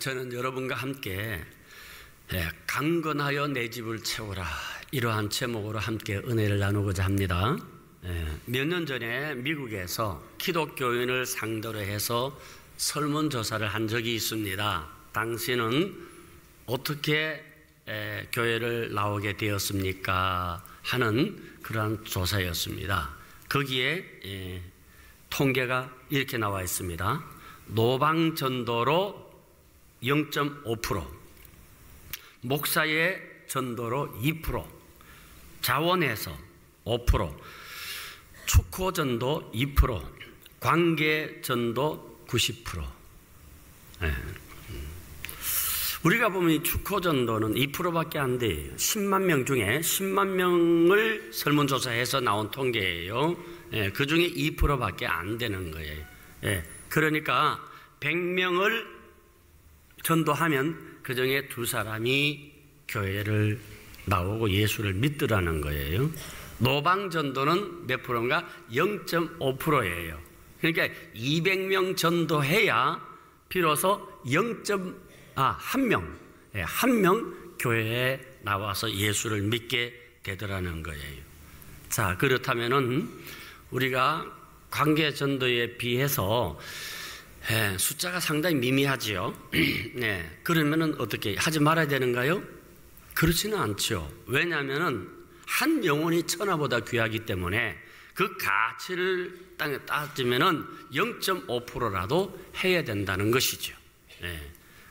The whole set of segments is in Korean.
저는 여러분과 함께 강건하여 내 집을 채우라, 이러한 제목으로 함께 은혜를 나누고자 합니다. 몇 년 전에 미국에서 기독교인을 상대로 해서 설문조사를 한 적이 있습니다. 당신은 어떻게 교회를 나오게 되었습니까? 하는 그러한 조사였습니다. 거기에 통계가 이렇게 나와 있습니다. 노방전도로 0.5%, 목사의 전도로 2%, 자원에서 5%, 축호전도 2%, 관계전도 90%. 우리가 보면 이 축호전도는 2%밖에 안 돼요. 10만 명 중에 10만 명을 설문조사해서 나온 통계예요. 그 중에 2%밖에 안 되는 거예요. 그러니까 100명을 전도하면 그 중에 2사람이 교회를 나오고 예수를 믿더라는 거예요. 노방전도는 몇 프로인가? 0.5%예요. 그러니까 200명 전도해야 비로소 1명 교회에 나와서 예수를 믿게 되더라는 거예요. 자, 그렇다면은 우리가 관계 전도에 비해서 숫자가 상당히 미미하지요. 그러면은 어떻게 하지 말아야 되는가요? 그렇지는 않죠. 왜냐하면은 한 영혼이 천하보다 귀하기 때문에 그 가치를 땅에 따지면은 0.5%라도 해야 된다는 것이죠.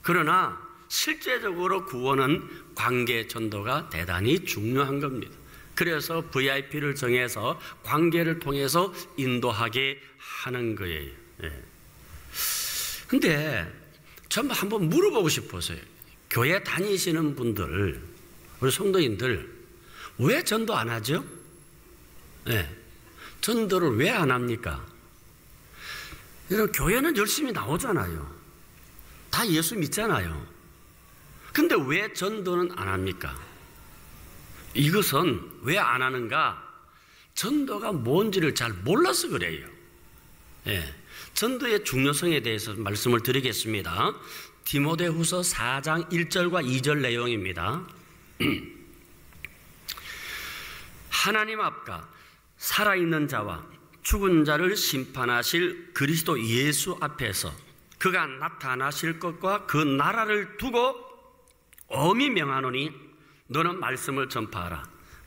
그러나 실제적으로 구원은 관계 전도가 대단히 중요한 겁니다. 그래서 VIP를 정해서 관계를 통해서 인도하게 하는 거예요. 근데 전 한번 물어보고 싶어서요. 교회 다니시는 분들, 우리 성도인들 왜 전도 안 하죠? 전도를 왜 안 합니까? 여러분, 교회는 열심히 나오잖아요. 다 예수 믿잖아요. 근데 왜 전도는 안 합니까? 이것은 왜 안 하는가? 전도가 뭔지를 잘 몰라서 그래요. 전도의 중요성에 대해서 말씀을 드리겠습니다. 디모데후서 4장 1절과 2절 내용입니다. 하나님 앞과 살아있는 자와 죽은 자를 심판하실 그리스도 예수 앞에서 그가 나타나실 것과 그 나라를 두고 엄히 명하노니 너는 말씀을 전파하라.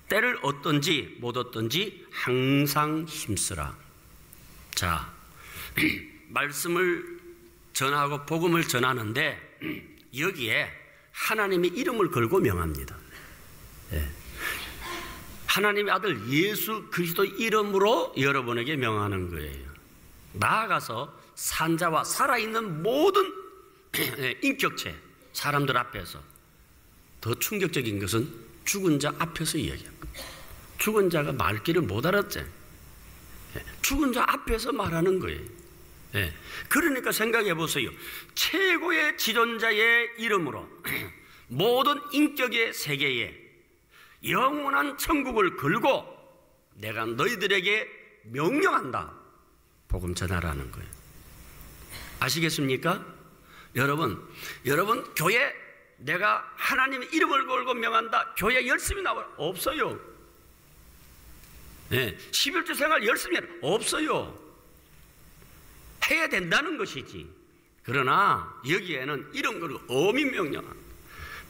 때를 얻든지 못 얻든지 항상 힘쓰라. 자, 말씀을 전하고 복음을 전하는데 여기에 하나님의 이름을 걸고 명합니다. 하나님의 아들 예수 그리스도 이름으로 여러분에게 명하는 거예요. 나아가서 산자와 살아있는 모든 인격체 사람들 앞에서, 더 충격적인 것은 죽은 자 앞에서 이야기합니다. 죽은 자가 말귀를 못 알았지. 죽은 자 앞에서 말하는 거예요. 그러니까 생각해 보세요. 최고의 지존자의 이름으로 모든 인격의 세계에 영원한 천국을 걸고 내가 너희들에게 명령한다. 복음 전하라는 거예요. 아시겠습니까? 여러분 교회 내가 하나님의 이름을 걸고 명한다. 교회 열심히 나와라. 없어요. 11조 생활 열심히 해라. 없어요. 해야 된다는 것이지. 그러나 여기에는 이런 걸 엄히 명령합니다.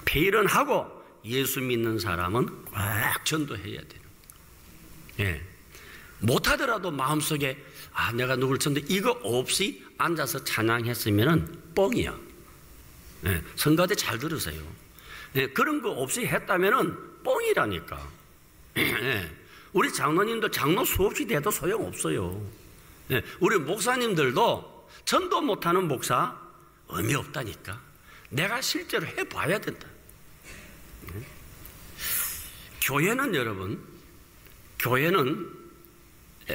폐일은하고 예수 믿는 사람은 꼭 전도해야 돼요. 못하더라도 마음속에 내가 누굴 전도 이거 없이 앉아서 찬양했으면 뻥이야. 성가대 잘 들으세요. 그런 거 없이 했다면 뻥이라니까. 우리 장로님들 장로 수없이 돼도 소용없어요. 우리 목사님들도 전도 못하는 목사 의미 없다니까. 내가 실제로 해봐야 된다. 교회는 여러분, 교회는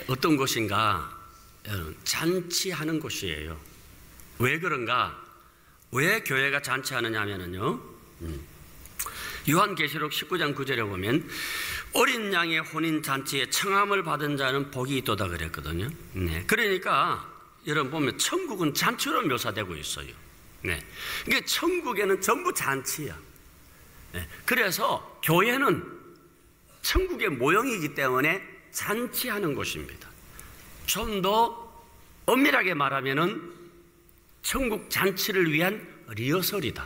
어떤 곳인가? 잔치하는 곳이에요. 왜 그런가? 왜 교회가 잔치하느냐 하면요, 요한계시록 19장 9절에 보면 어린 양의 혼인 잔치에 청함을 받은 자는 복이 있도다 그랬거든요. 그러니까 여러분 보면 천국은 잔치로 묘사되고 있어요. 네. 그러니까 천국에는 전부 잔치야. 네. 그래서 교회는 천국의 모형이기 때문에 잔치하는 곳입니다. 좀 더 엄밀하게 말하면은 천국 잔치를 위한 리허설이다.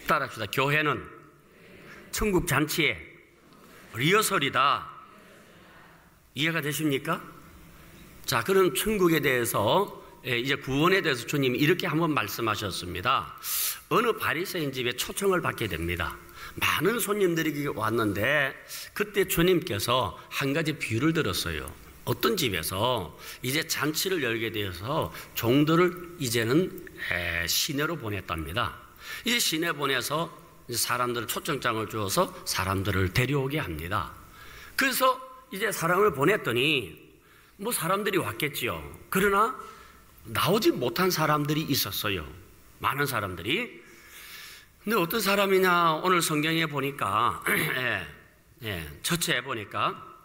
따라합시다. 교회는 천국 잔치의 리허설이다. 이해가 되십니까? 자, 그럼 천국에 대해서 이제 구원에 대해서 주님이 이렇게 한번 말씀하셨습니다. 어느 바리새인 집에 초청을 받게 됩니다. 많은 손님들이 왔는데 그때 주님께서 한 가지 비유를 들었어요. 어떤 집에서 이제 잔치를 열게 되어서 종들을 이제는 시내로 보냈답니다. 이제 시내 보내서 사람들을 초청장을 주어서 사람들을 데려오게 합니다. 그래서 이제 사람을 보냈더니 뭐 사람들이 왔겠지요. 그러나 나오지 못한 사람들이 있었어요. 많은 사람들이. 근데 어떤 사람이냐, 오늘 성경에 보니까 첫째 보니까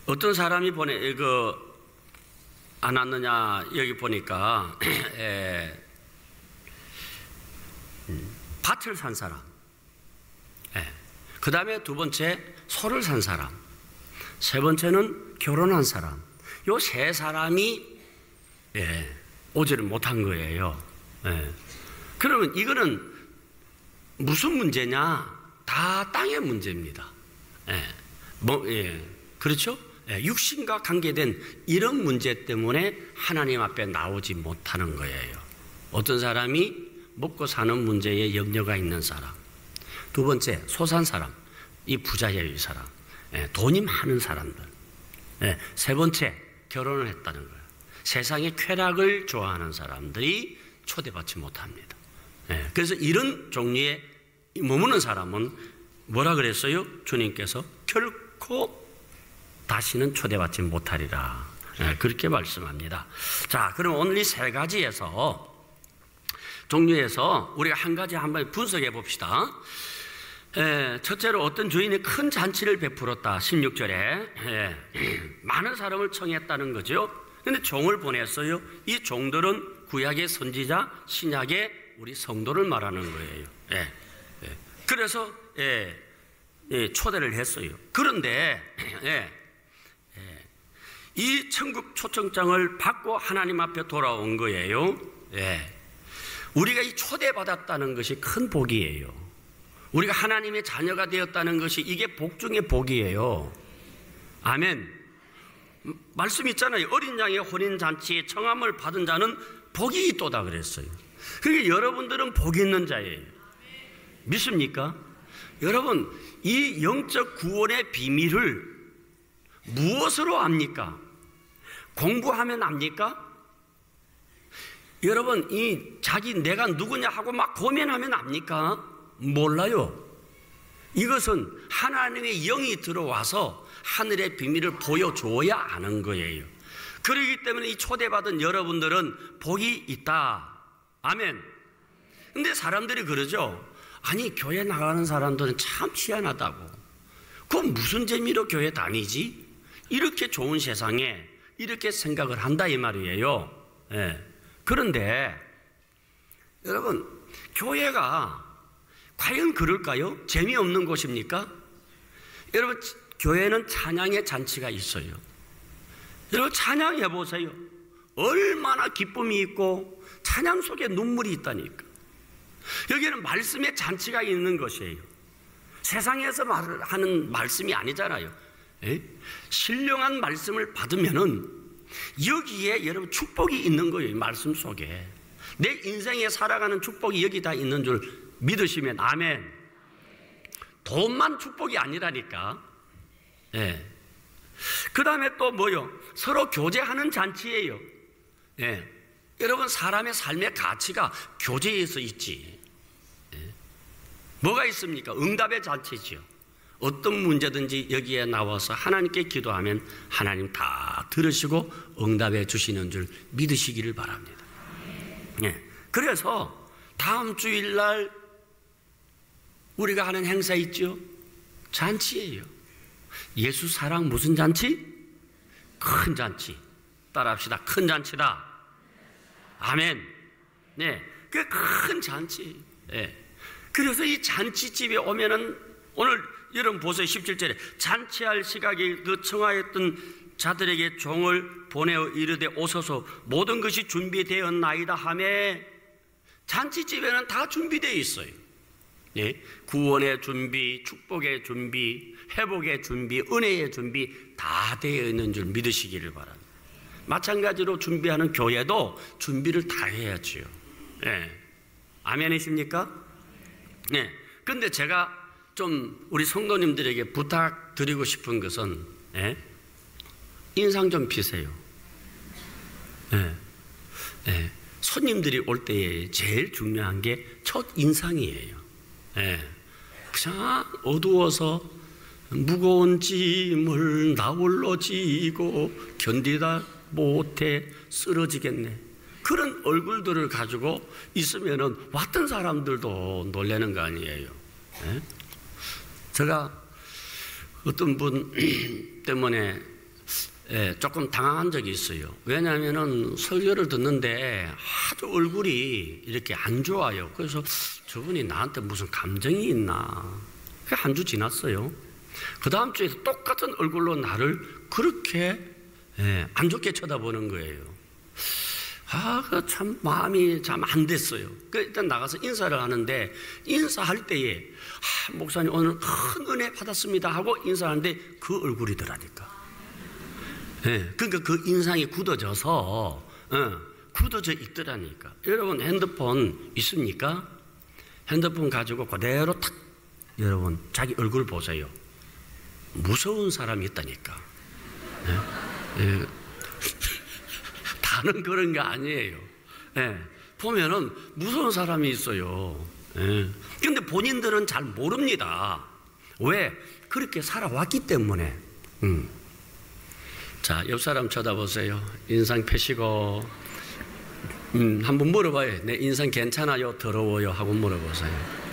어떤 사람이 안 왔느냐, 여기 보니까 밭을 산 사람, 그 다음에 두 번째 소를 산 사람, 세 번째는 결혼한 사람. 요 세 사람이 오지를 못한 거예요. 그러면 이거는 무슨 문제냐? 다 땅의 문제입니다. 그렇죠? 육신과 관계된 이런 문제 때문에 하나님 앞에 나오지 못하는 거예요. 어떤 사람이 먹고 사는 문제에 염려가 있는 사람, 두 번째 소 산 사람, 이 부자예요. 이 사람, 돈이 많은 사람들, 세 번째 결혼을 했다는 거예요. 세상의 쾌락을 좋아하는 사람들이 초대받지 못합니다. 그래서 이런 종류에 머무는 사람은 뭐라 그랬어요? 주님께서 결코 다시는 초대받지 못하리라, 그렇게 말씀합니다. 자, 그럼 오늘 이 세 가지에서 종류에서 우리가 한 가지 한번 분석해 봅시다. 첫째로 어떤 주인이 큰 잔치를 베풀었다. 16절에 많은 사람을 청했다는 거죠. 그런데 종을 보냈어요. 이 종들은 구약의 선지자, 신약의 우리 성도를 말하는 거예요. 그래서 초대를 했어요. 그런데 이 천국 초청장을 받고 하나님 앞에 돌아온 거예요. 우리가 이 초대받았다는 것이 큰 복이에요. 우리가 하나님의 자녀가 되었다는 것이 이게 복 중의 복이에요. 아멘. 말씀 있잖아요. 어린 양의 혼인잔치에 청함을 받은 자는 복이 있도다 그랬어요. 그러니까 여러분들은 복 있는 자예요. 믿습니까? 여러분, 이 영적 구원의 비밀을 무엇으로 압니까? 공부하면 압니까? 여러분, 내가 누구냐 하고 막 고민하면 압니까? 몰라요. 이것은 하나님의 영이 들어와서 하늘의 비밀을 보여줘야 아는 거예요. 그렇기 때문에 이 초대받은 여러분들은 복이 있다. 아멘. 근데 사람들이 그러죠. 아니, 교회 나가는 사람들은 참 희한하다고. 그건 무슨 재미로 교회 다니지? 이렇게 좋은 세상에 이렇게 생각을 한다 이 말이에요. 그런데 여러분, 교회가 과연 그럴까요? 재미없는 곳입니까? 여러분, 교회는 찬양의 잔치가 있어요. 여러분, 찬양해 보세요. 얼마나 기쁨이 있고 찬양 속에 눈물이 있다니까. 여기는 말씀의 잔치가 있는 것이에요. 세상에서 하는 말씀이 아니잖아요. 신령한 말씀을 받으면은 여기에 여러분 축복이 있는 거예요. 말씀 속에 내 인생에 살아가는 축복이 여기 다 있는 줄 믿으시면 아멘. 돈만 축복이 아니라니까. 그 다음에 또 뭐요? 서로 교제하는 잔치예요. 여러분, 사람의 삶의 가치가 교제에서 있지. 뭐가 있습니까? 응답의 잔치지요. 어떤 문제든지 여기에 나와서 하나님께 기도하면 하나님 다 들으시고 응답해 주시는 줄 믿으시기를 바랍니다. 그래서 다음 주일날 우리가 하는 행사 있죠? 잔치예요. 예수 사랑 무슨 잔치? 큰 잔치. 따라합시다. 큰 잔치다. 아멘. 네, 그 큰 잔치. 네. 그래서 이 잔치집에 오면은 오늘 여러분 보세요. 17절에 잔치할 시각에 그 청하였던 자들에게 종을 보내어 이르되 오소서 모든 것이 준비되었나이다 하매 잔치집에는 다 준비되어 있어요. 예? 구원의 준비, 축복의 준비, 회복의 준비, 은혜의 준비 다 되어 있는 줄 믿으시기를 바랍니다. 마찬가지로 준비하는 교회도 준비를 다 해야지요. 예. 아멘이십니까? 네. 근데 제가 좀 우리 성도님들에게 부탁드리고 싶은 것은, 예? 인상 좀 피세요. 예. 예. 손님들이 올 때에 제일 중요한 게 첫 인상이에요. 예. 그냥 어두워서 무거운 짐을 나 홀로 지고 견디다 못해 쓰러지겠네. 그런 얼굴들을 가지고 있으면은 왔던 사람들도 놀라는 거 아니에요. 예? 제가 어떤 분 때문에 조금 당황한 적이 있어요. 왜냐하면은 설교를 듣는데 아주 얼굴이 이렇게 안 좋아요. 그래서 저분이 나한테 무슨 감정이 있나. 한 주 지났어요. 그 다음 주에 똑같은 얼굴로 나를 그렇게 안 좋게 쳐다보는 거예요. 참 마음이 참 안 됐어요. 일단 나가서 인사를 하는데 인사할 때에 목사님 오늘 큰 은혜 받았습니다 하고 인사하는데 그 얼굴이더라니까. 그러니까 그 인상이 굳어져서 굳어져 있더라니까. 여러분 핸드폰 있습니까? 핸드폰 가지고 그대로 탁 여러분 자기 얼굴 보세요. 무서운 사람이 있다니까. 다른 그런 거 아니에요. 보면은 무서운 사람이 있어요. 그런데 본인들은 잘 모릅니다. 왜? 그렇게 살아왔기 때문에. 자, 옆 사람 쳐다보세요. 인상 펴시고 한번 물어봐요. 내 인상 괜찮아요? 더러워요? 하고 물어보세요.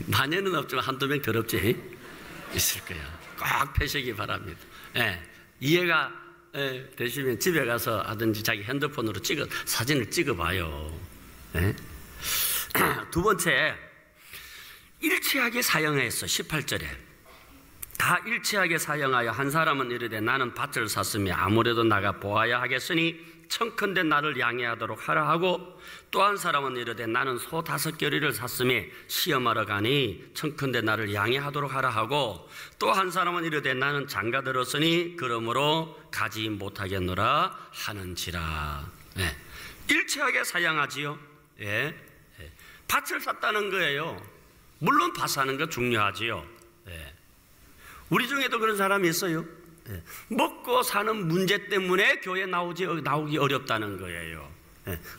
많이는 없지만 한두 명 더럽지 있을 거야. 꼭 펴시기 바랍니다. 이해가 되시면 집에 가서 하든지 자기 핸드폰으로 사진을 찍어봐요. 두 번째, 일치하게 사용했어. 18절에 다 일치하게 사용하여 한 사람은 이르되 나는 밭을 샀으며 아무래도 나가 보아야 하겠으니 청컨대 나를 양해하도록 하라 하고, 또 한 사람은 이르되 나는 소 5겨리를 샀으며 시험하러 가니 청컨대 나를 양해하도록 하라 하고, 또 한 사람은 이르되 나는 장가 들었으니 그러므로 가지 못하겠노라 하는지라. 일치하게 사용하지요. 밭을 샀다는 거예요. 물론 밭 사는 거 중요하지요. 우리 중에도 그런 사람이 있어요. 먹고 사는 문제 때문에 교회 나오기 어렵다는 거예요.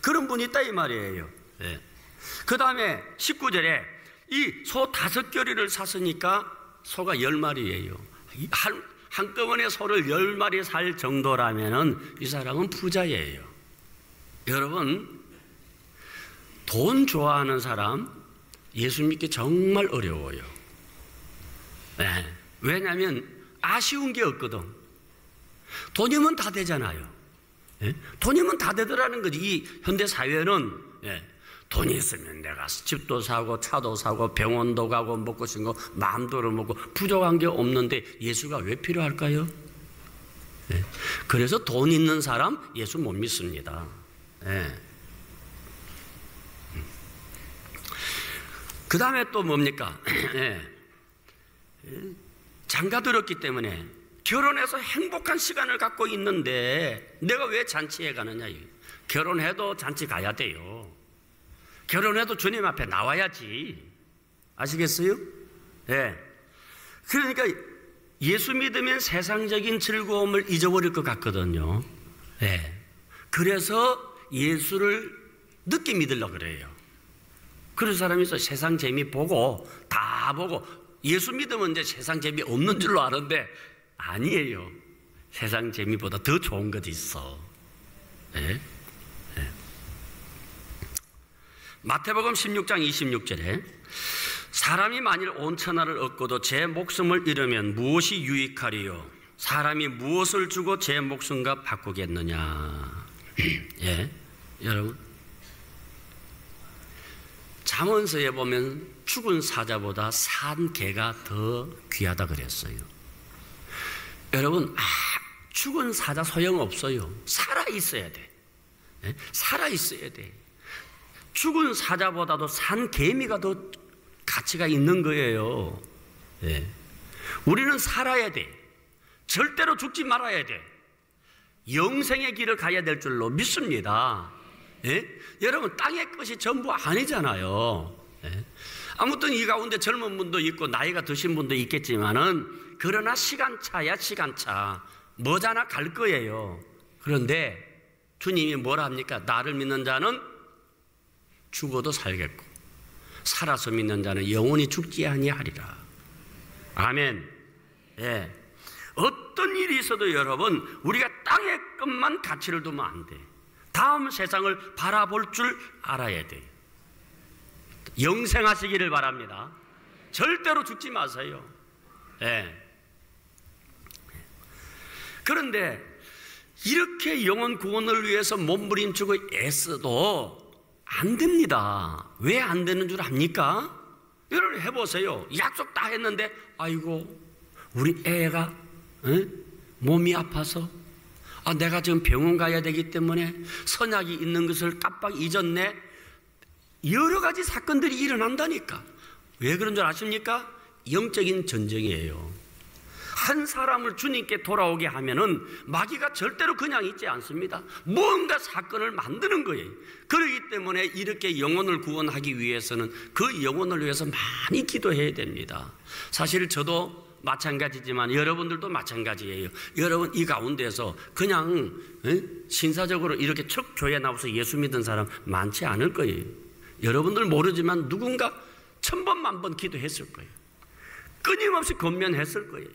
그런 분이 있다 이 말이에요. 그 다음에 19절에 이 소 5겨리를 샀으니까 소가 10마리예요. 한꺼번에 소를 10마리 살 정도라면은 이 사람은 부자예요. 여러분, 돈 좋아하는 사람 예수 믿기 정말 어려워요. 왜냐하면 아쉬운 게 없거든. 돈이면 다 되잖아요. 돈이면 다 되더라는 거지. 이 현대 사회는 돈이 있으면 내가 집도 사고 차도 사고 병원도 가고 먹고 싶은 거 마음대로 먹고 부족한 게 없는데 예수가 왜 필요할까요? 그래서 돈 있는 사람 예수 못 믿습니다. 그 다음에 또 뭡니까? 장가 들었기 때문에 결혼해서 행복한 시간을 갖고 있는데 내가 왜 잔치에 가느냐. 결혼해도 잔치 가야 돼요. 결혼해도 주님 앞에 나와야지. 아시겠어요? 그러니까 예수 믿으면 세상적인 즐거움을 잊어버릴 것 같거든요. 그래서 예수를 늦게 믿으려고 그래요. 그런 사람이 있어. 세상 재미 보고 다 보고 예수 믿으면 이제 세상 재미 없는 줄로 아는데 아니에요. 세상 재미보다 더 좋은 것이 있어. 마태복음 16장 26절에 사람이 만일 온 천하를 얻고도 제 목숨을 잃으면 무엇이 유익하리요? 사람이 무엇을 주고 제 목숨과 바꾸겠느냐? 예, 여러분, 잠언서에 보면 죽은 사자보다 산 개가 더 귀하다 그랬어요. 여러분, 죽은 사자 소용없어요. 살아있어야 돼. 예? 살아있어야 돼. 죽은 사자보다도 산 개미가 더 가치가 있는 거예요. 예. 우리는 살아야 돼. 절대로 죽지 말아야 돼. 영생의 길을 가야 될 줄로 믿습니다. 예? 여러분, 땅의 것이 전부 아니잖아요. 예? 아무튼 이 가운데 젊은 분도 있고 나이가 드신 분도 있겠지만은, 그러나 시간차야 시간차. 머지않아 갈 거예요. 그런데 주님이 뭐라 합니까? 나를 믿는 자는 죽어도 살겠고 살아서 믿는 자는 영원히 죽지 아니하리라. 아멘. 예. 어떤 일이 있어도 여러분, 우리가 땅의 것만 가치를 두면 안 돼. 다음 세상을 바라볼 줄 알아야 돼. 영생하시기를 바랍니다. 절대로 죽지 마세요. 예. 그런데 이렇게 영혼 구원을 위해서 몸부림치고 애써도 안 됩니다. 왜 안 되는 줄 압니까? 여러분 해보세요. 약속 다 했는데 아이고 우리 애가 몸이 아파서 내가 지금 병원 가야 되기 때문에 선약이 있는 것을 깜빡 잊었네. 여러 가지 사건들이 일어난다니까. 왜 그런 줄 아십니까? 영적인 전쟁이에요. 한 사람을 주님께 돌아오게 하면은 마귀가 절대로 그냥 있지 않습니다. 뭔가 사건을 만드는 거예요. 그렇기 때문에 이렇게 영혼을 구원하기 위해서는 그 영혼을 위해서 많이 기도해야 됩니다. 사실 저도 마찬가지지만 여러분들도 마찬가지예요. 여러분 이 가운데서 그냥 신사적으로 이렇게 척 교회 나와서 예수 믿은 사람 많지 않을 거예요. 여러분들 모르지만 누군가 1000번, 10,000번 기도했을 거예요. 끊임없이 권면했을 거예요.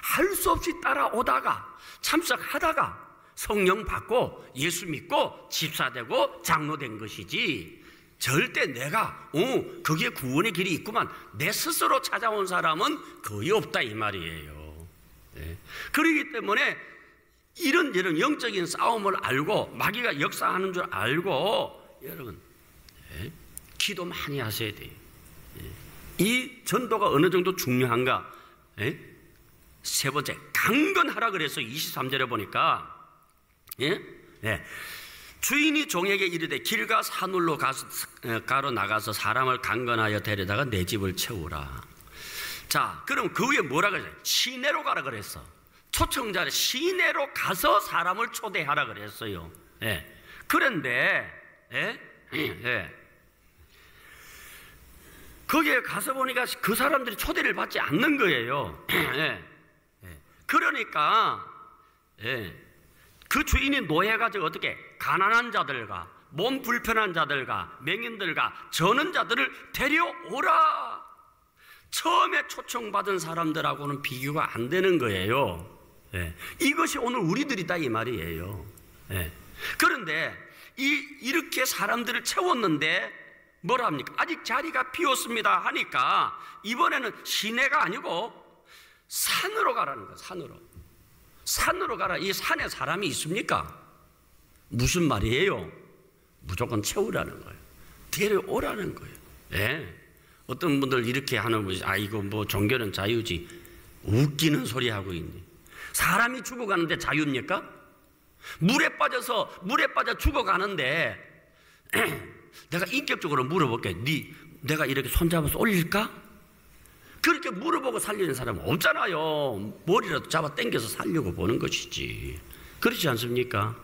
할 수 없이 따라오다가 참석하다가 성령 받고 예수 믿고 집사되고 장로된 것이지, 절대 내가 거기에 구원의 길이 있구만 내 스스로 찾아온 사람은 거의 없다 이 말이에요. 네. 그렇기 때문에 이런 영적인 싸움을 알고 마귀가 역사하는 줄 알고 여러분 기도 많이 하셔야 돼요. 이 전도가 어느 정도 중요한가? 세 번째, 강건하라 그래서 23절에 보니까 주인이 종에게 이르되 길과 산울로 가로 나가서 사람을 강건하여 데려다가 내 집을 채우라. 자, 그럼 그 위에 뭐라 그랬어요? 시내로 가라 그랬어. 초청자를 시내로 가서 사람을 초대하라 그랬어요. 그런데 거기에 가서 보니까 그 사람들이 초대를 받지 않는 거예요. 그러니까 그 주인이 노예가지고 어떻게 가난한 자들과 몸 불편한 자들과 맹인들과 저는 자들을 데려오라. 처음에 초청받은 사람들하고는 비교가 안 되는 거예요. 이것이 오늘 우리들이다 이 말이에요. 그런데 이렇게 사람들을 채웠는데 뭐라 합니까? 아직 자리가 비었습니다 하니까 이번에는 시내가 아니고 산으로 가라는 거예요. 산으로 가라. 이 산에 사람이 있습니까? 무슨 말이에요? 무조건 채우라는 거예요. 데려오라는 거예요. 어떤 분들 이렇게 하는 분이 이거 뭐 종교는 자유지, 웃기는 소리 하고 있네. 사람이 죽어가는데 자유입니까? 물에 빠져 죽어가는데 내가 인격적으로 물어볼게. 내가 이렇게 손잡아서 올릴까? 그렇게 물어보고 살리는 사람은 없잖아요. 머리라도 잡아 당겨서 살려고 보는 것이지. 그렇지 않습니까?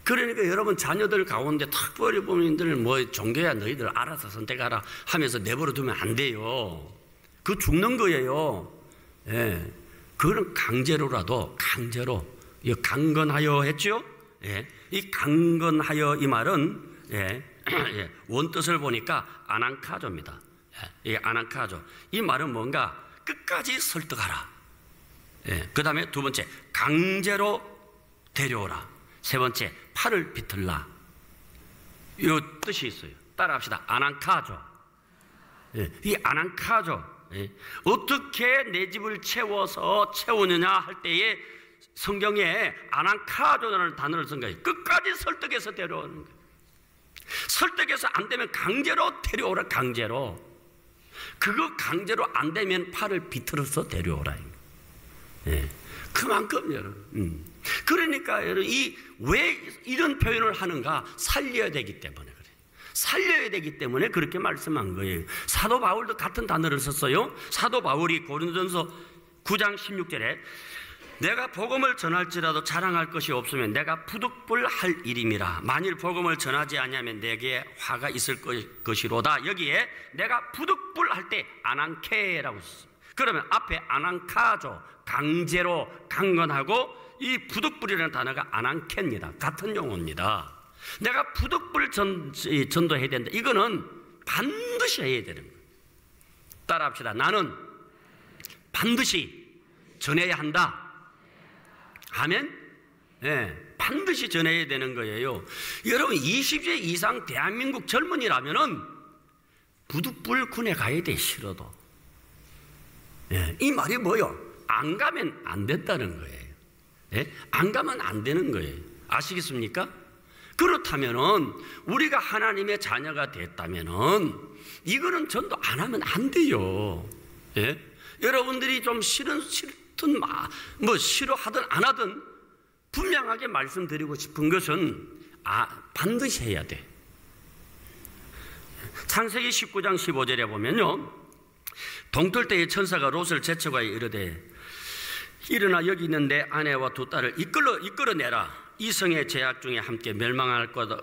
그러니까 여러분 자녀들 가운데 특별히 부모님들 뭐 종교야 너희들 알아서 선택하라 하면서 내버려 두면 안 돼요. 그거 죽는 거예요. 그거는 강제로 강건하여 했죠? 이 강건하여 이 말은 원뜻을 보니까 아난카조입니다. 이 아난카조. 이 말은 뭔가 끝까지 설득하라. 그 다음에 두 번째, 강제로 데려오라. 세 번째, 팔을 비틀라. 이 뜻이 있어요. 따라합시다. 아난카조. 이 아난카죠. 어떻게 내 집을 채우느냐 할 때에 성경에 아난카조라는 단어를 쓴 거예요. 끝까지 설득해서 데려오는 거예요. 설득해서 안 되면 강제로 데려오라. 강제로. 그거 강제로 안 되면 팔을 비틀어서 데려오라. 그만큼 여러분. 그러니까 여러분 왜 이런 표현을 하는가? 살려야 되기 때문에 그래요. 살려야 되기 때문에 그렇게 말씀한 거예요. 사도 바울도 같은 단어를 썼어요. 사도 바울이 고린도전서 9장 16절에 내가 복음을 전할지라도 자랑할 것이 없으면 내가 부득불할 일임이라. 만일 복음을 전하지 아니하면 내게 화가 있을 것이로다. 여기에 내가 부득불할 때 아난케라고 썼습니다. 그러면 앞에 아난카죠. 강제로 강건하고 이 부득불이라는 단어가 아난케입니다. 같은 용어입니다. 내가 부득불 전도해야 된다. 이거는 반드시 해야 되는 거예요. 따라합시다. 나는 반드시 전해야 한다. 아멘? 반드시 전해야 되는 거예요. 여러분 20세 이상 대한민국 젊은이라면은 부득불 군에 가야 돼. 싫어도. 이 말이 뭐요? 안 가면 안 된다는 거예요. 안 가면 안 되는 거예요. 아시겠습니까? 그렇다면은 우리가 하나님의 자녀가 됐다면은 이거는 전도 안 하면 안 돼요. 여러분들이 좀 싫든 싫어하든 안 하든 분명하게 말씀드리고 싶은 것은 반드시 해야 돼. 창세기 19장 15절에 보면요, 동틀 때에 천사가 롯을 제쳐가 이르되 일어나 여기 있는 내 아내와 두 딸을 이끌어내라. 이성의 제약 중에 함께 멸망할까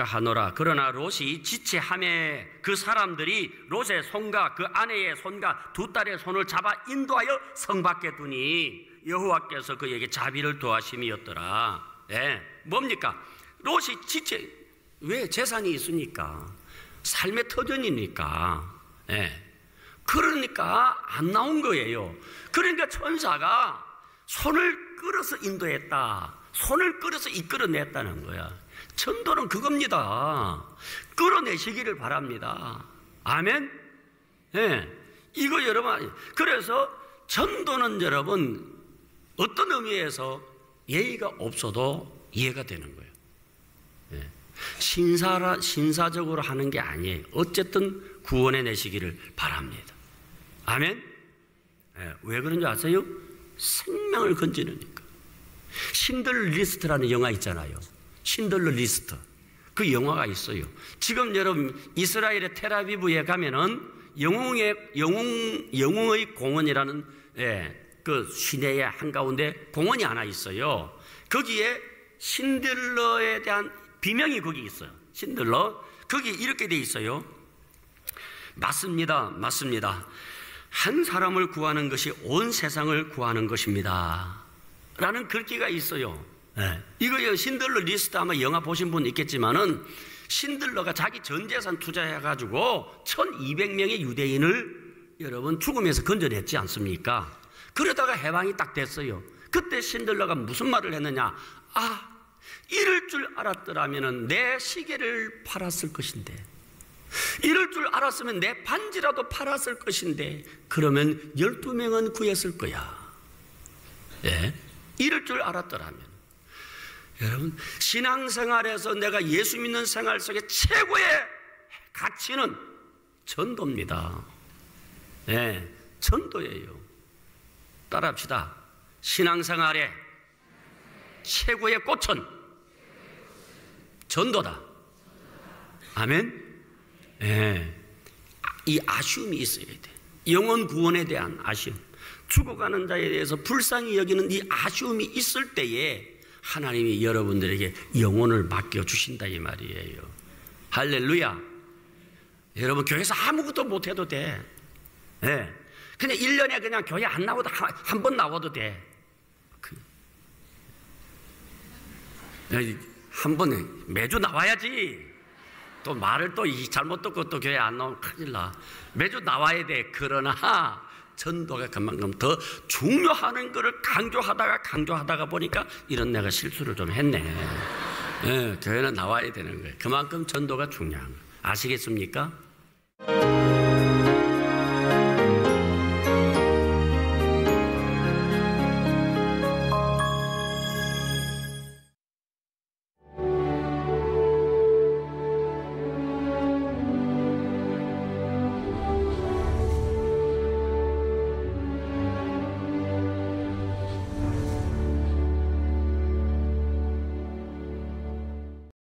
하노라. 그러나 롯이 지체함에 그 사람들이 롯의 손과 그 아내의 손과 두 딸의 손을 잡아 인도하여 성 밖에 두니 여호와께서 그에게 자비를 도하심이었더라. 뭡니까? 롯이 왜? 재산이 있으니까, 삶의 터전이니까. 그러니까 안 나온 거예요. 그러니까 천사가 손을 끌어서 인도했다. 손을 끌어서 이끌어냈다는 거야. 전도는 그겁니다. 끌어내시기를 바랍니다. 아멘? 이거 여러분, 그래서 전도는 여러분 어떤 의미에서 예의가 없어도 이해가 되는 거예요. 신사적으로 하는 게 아니에요. 어쨌든 구원해 내시기를 바랍니다. 아멘? 왜 그런지 아세요? 생명을 건지니까. 신들러 리스트라는 영화 있잖아요. 신들러 리스트. 그 영화가 있어요. 지금 여러분 이스라엘의 텔아비브에 가면은 영웅의 공원이라는 그 시내의 한가운데 공원이 하나 있어요. 거기에 신들러에 대한 비명이 거기 있어요. 신들러. 거기 이렇게 돼 있어요. 맞습니다. 맞습니다. 한 사람을 구하는 것이 온 세상을 구하는 것입니다. 라는 글귀가 있어요. 이거 신들러 리스트 아마 영화 보신 분 있겠지만은 신들러가 자기 전 재산 투자해가지고 1200명의 유대인을 여러분 죽음에서 건져냈지 않습니까? 그러다가 해방이 딱 됐어요. 그때 신들러가 무슨 말을 했느냐? 이럴 줄 알았더라면 내 시계를 팔았을 것인데, 이럴 줄 알았으면 내 반지라도 팔았을 것인데, 그러면 12명은 구했을 거야. 이럴 줄 알았더라면. 여러분, 신앙생활에서 내가 예수 믿는 생활 속에 최고의 가치는 전도입니다. 전도예요. 따라합시다. 신앙생활의 최고의 꽃은 전도다. 아멘? 이 아쉬움이 있어야 돼. 영혼 구원에 대한 아쉬움. 죽어가는 자에 대해서 불쌍히 여기는 이 아쉬움이 있을 때에 하나님이 여러분들에게 영혼을 맡겨주신다 이 말이에요. 할렐루야. 여러분 교회에서 아무것도 못해도 돼. 그냥 1년에 그냥 교회 안 나와도 한 번 나와도 돼. 한 번에 매주 나와야지. 또 말을 또 잘못 듣고 또 교회 안 나오면 큰일 나. 매주 나와야 돼. 그러나 전도가 그만큼 더 중요한 것을 강조하다가 보니까 이런 내가 실수를 좀 했네. 교회는 나와야 되는 거예요. 그만큼 전도가 중요한 거예요. 아시겠습니까?